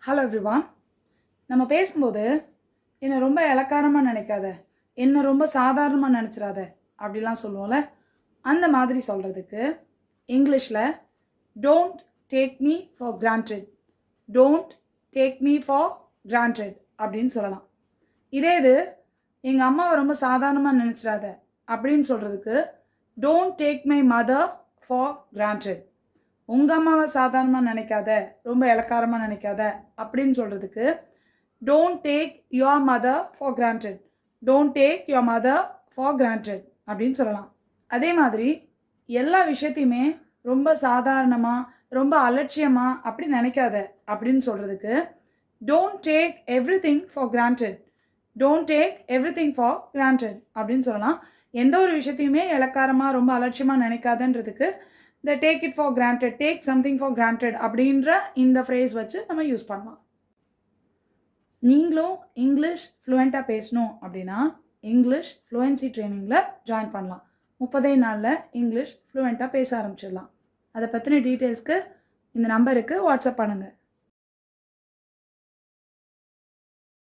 Hello everyone. நம்ம பேசும்போது என்னை ரொம்ப இளக்காரமாக நினைக்காத, என்னை ரொம்ப சாதாரணமாக நினச்சிடாத அப்படிலாம் சொல்லுவோம்ல. அந்த மாதிரி சொல்கிறதுக்கு இங்கிலீஷில் don't take me for granted, don't take me for granted அப்படின்னு சொல்லலாம். இதே இது எங்கள் அம்மாவை ரொம்ப சாதாரணமாக நினச்சிடாத அப்படின்னு சொல்கிறதுக்கு don't take my mother for granted. உங்கள் அம்மாவை சாதாரணமாக நினைக்காத, ரொம்ப இளக்காரமாக நினைக்காத அப்படின்னு சொல்கிறதுக்கு don't take your mother for granted, don't take your mother for granted அப்படின்னு சொல்லலாம். அதே மாதிரி எல்லா விஷயத்தையுமே ரொம்ப சாதாரணமாக, ரொம்ப அலட்சியமாக அப்படி நினைக்காத அப்படின்னு சொல்கிறதுக்கு don't take every thing for granted, don't take every thing for granted அப்படின்னு சொல்லலாம். எந்த ஒரு விஷயத்தையுமே இளக்காரமாக ரொம்ப அலட்சியமாக நினைக்காதன்றதுக்கு இந்த take it for granted, take something for granted அப்படின்ற இந்த ஃப்ரேஸ் வச்சு நம்ம யூஸ் பண்ணலாம். நீங்களும் இங்கிலீஷ் ஃப்ளூயண்ட்டாக பேசணும் அப்படின்னா இங்கிலீஷ் ஃப்ளூயன்சி ட்ரைனிங்கில் ஜாயின் பண்ணலாம். 30 நாளில் இங்கிலீஷ் ஃப்ளூயண்ட்டாக பேச ஆரம்பிச்சிடலாம். அதை பற்றின டீட்டெயில்ஸ்க்கு இந்த நம்பருக்கு வாட்ஸ்அப் பண்ணுங்கள்.